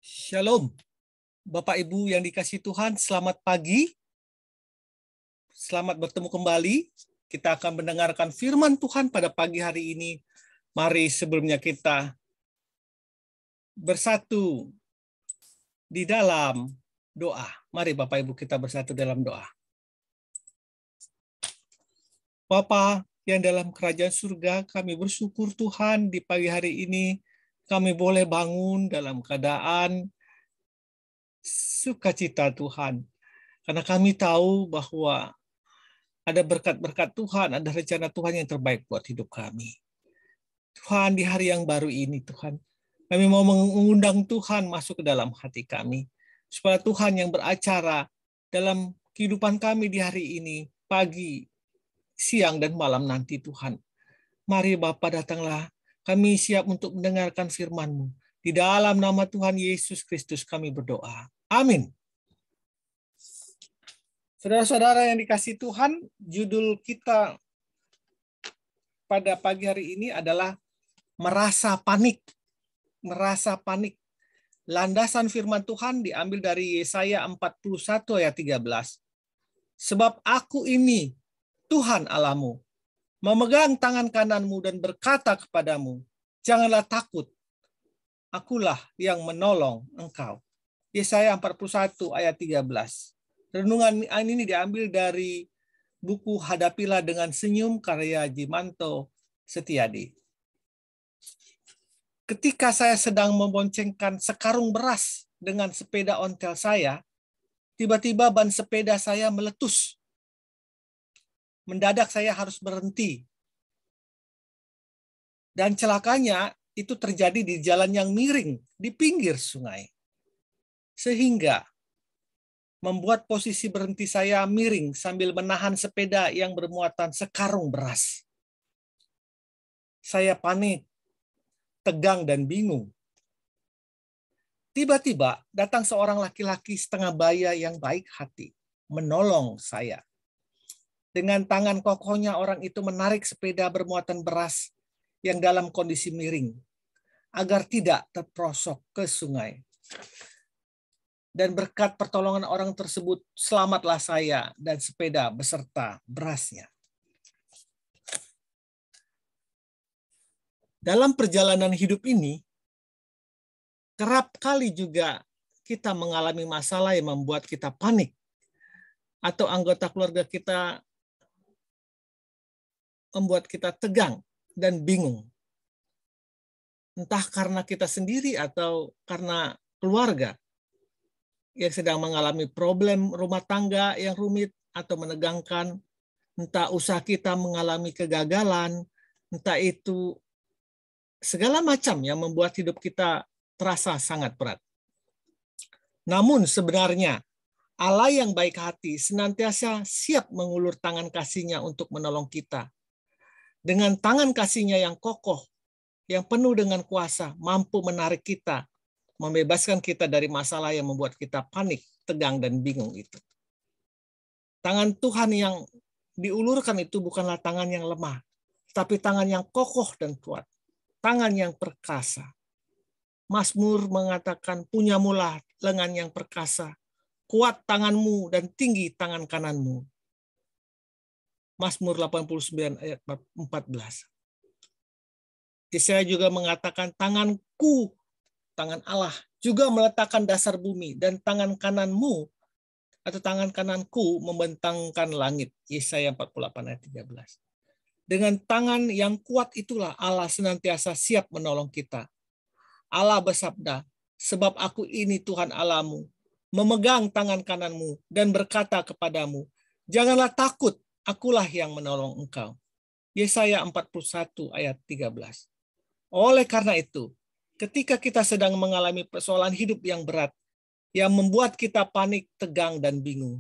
Shalom, Bapak Ibu yang dikasihi Tuhan, selamat pagi. Selamat bertemu kembali. Kita akan mendengarkan firman Tuhan pada pagi hari ini. Mari sebelumnya kita bersatu di dalam doa. Mari Bapak Ibu kita bersatu dalam doa. Bapa yang dalam kerajaan surga, kami bersyukur Tuhan di pagi hari ini kami boleh bangun dalam keadaan sukacita Tuhan. Karena kami tahu bahwa ada berkat-berkat Tuhan, ada rencana Tuhan yang terbaik buat hidup kami. Tuhan, di hari yang baru ini Tuhan, kami mau mengundang Tuhan masuk ke dalam hati kami. Supaya Tuhan yang beracara dalam kehidupan kami di hari ini, pagi, siang, dan malam nanti Tuhan. Mari Bapa datanglah, kami siap untuk mendengarkan firman-Mu. Di dalam nama Tuhan Yesus Kristus kami berdoa. Amin. Saudara-saudara yang dikasihi Tuhan, judul kita pada pagi hari ini adalah merasa panik. Merasa panik. Landasan firman Tuhan diambil dari Yesaya 41 ayat 13. Sebab aku ini, Tuhan Allahmu, memegang tangan kananmu dan berkata kepadamu, janganlah takut, akulah yang menolong engkau. Yesaya 41 ayat 13. Renungan ini diambil dari buku Hadapilah dengan Senyum karya Jimanto Setiadi. Ketika saya sedang memboncengkan sekarung beras dengan sepeda ontel saya, tiba-tiba ban sepeda saya meletus. Mendadak saya harus berhenti. Dan celakanya itu terjadi di jalan yang miring, di pinggir sungai. Sehingga membuat posisi berhenti saya miring sambil menahan sepeda yang bermuatan sekarung beras. Saya panik, tegang, dan bingung. Tiba-tiba datang seorang laki-laki setengah baya yang baik hati, menolong saya. Dengan tangan kokohnya orang itu menarik sepeda bermuatan beras yang dalam kondisi miring, agar tidak terprosok ke sungai. Dan berkat pertolongan orang tersebut, selamatlah saya dan sepeda beserta berasnya. Dalam perjalanan hidup ini, kerap kali juga kita mengalami masalah yang membuat kita panik. Atau anggota keluarga kita membuat kita tegang dan bingung. Entah karena kita sendiri atau karena keluarga yang sedang mengalami problem rumah tangga yang rumit atau menegangkan, entah usaha kita mengalami kegagalan, entah itu segala macam yang membuat hidup kita terasa sangat berat. Namun sebenarnya Allah yang baik hati senantiasa siap mengulur tangan kasih-Nya untuk menolong kita. Dengan tangan kasih-Nya yang kokoh, yang penuh dengan kuasa, mampu menarik kita, membebaskan kita dari masalah yang membuat kita panik, tegang, dan bingung itu. Tangan Tuhan yang diulurkan itu bukanlah tangan yang lemah, tapi tangan yang kokoh dan kuat. Tangan yang perkasa. Mazmur mengatakan, punyamulah lengan yang perkasa, kuat tanganmu dan tinggi tangan kananmu. Mazmur 89 ayat 14. Yesaya juga mengatakan, tanganku, tangan Allah juga meletakkan dasar bumi dan tangan kananmu atau tangan kananku membentangkan langit. Yesaya 48 ayat 13. Dengan tangan yang kuat itulah Allah senantiasa siap menolong kita. Allah bersabda, sebab aku ini Tuhan Allahmu, memegang tangan kananmu dan berkata kepadamu, janganlah takut, akulah yang menolong engkau. Yesaya 41 ayat 13. Oleh karena itu, ketika kita sedang mengalami persoalan hidup yang berat, yang membuat kita panik, tegang, dan bingung,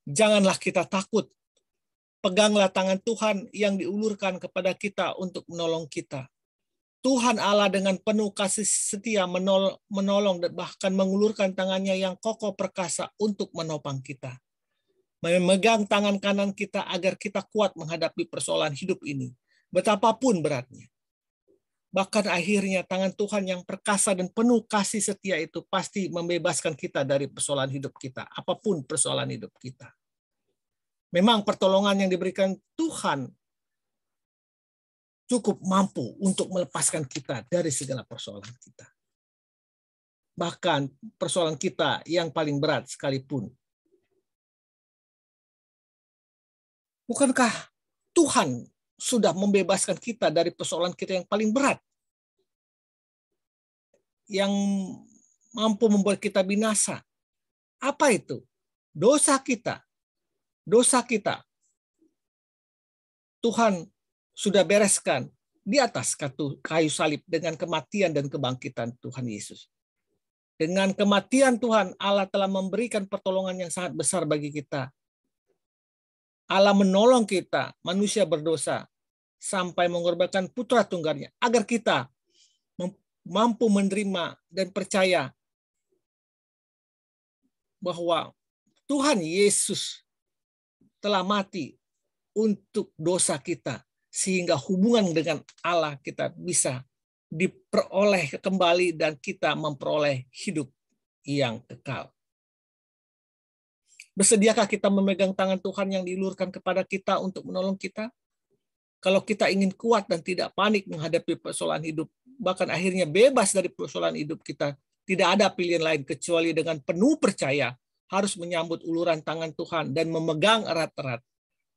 janganlah kita takut. Peganglah tangan Tuhan yang diulurkan kepada kita untuk menolong kita. Tuhan Allah dengan penuh kasih setia menolong dan bahkan mengulurkan tangannya yang kokoh perkasa untuk menopang kita. Memegang tangan kanan kita agar kita kuat menghadapi persoalan hidup ini, betapapun beratnya. Bahkan akhirnya tangan Tuhan yang perkasa dan penuh kasih setia itu pasti membebaskan kita dari persoalan hidup kita, apapun persoalan hidup kita. Memang pertolongan yang diberikan Tuhan cukup mampu untuk melepaskan kita dari segala persoalan kita. Bahkan persoalan kita yang paling berat sekalipun. Bukankah Tuhan sudah membebaskan kita dari persoalan kita yang paling berat? Yang mampu membuat kita binasa. Apa itu? Dosa kita. Dosa kita. Tuhan sudah bereskan di atas kayu salib dengan kematian dan kebangkitan Tuhan Yesus. Dengan kematian Tuhan, Allah telah memberikan pertolongan yang sangat besar bagi kita. Allah menolong kita, manusia berdosa, sampai mengorbankan putra tunggalnya, agar kita mampu menerima dan percaya bahwa Tuhan Yesus telah mati untuk dosa kita, sehingga hubungan dengan Allah kita bisa diperoleh kembali dan kita memperoleh hidup yang kekal. Bersediakah kita memegang tangan Tuhan yang diulurkan kepada kita untuk menolong kita? Kalau kita ingin kuat dan tidak panik menghadapi persoalan hidup, bahkan akhirnya bebas dari persoalan hidup kita, tidak ada pilihan lain kecuali dengan penuh percaya harus menyambut uluran tangan Tuhan dan memegang erat-erat.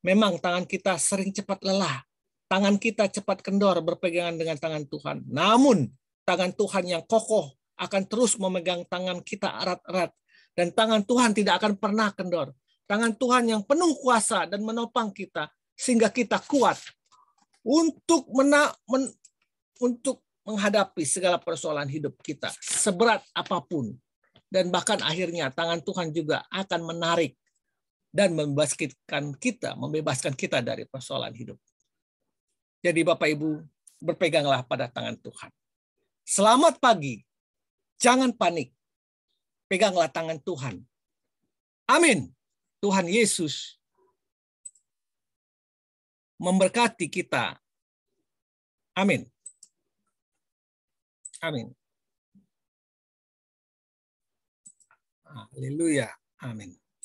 Memang tangan kita sering cepat lelah, tangan kita cepat kendor berpegangan dengan tangan Tuhan. Namun tangan Tuhan yang kokoh akan terus memegang tangan kita erat-erat, dan tangan Tuhan tidak akan pernah kendor. Tangan Tuhan yang penuh kuasa dan menopang kita sehingga kita kuat untuk menghadapi segala persoalan hidup kita, seberat apapun. Dan bahkan akhirnya tangan Tuhan juga akan menarik dan membebaskan kita dari persoalan hidup. Jadi Bapak Ibu, berpeganglah pada tangan Tuhan. Selamat pagi, jangan panik, peganglah tangan Tuhan. Amin. Tuhan Yesus memberkati kita. Amin. Amin. Haleluya. Amin.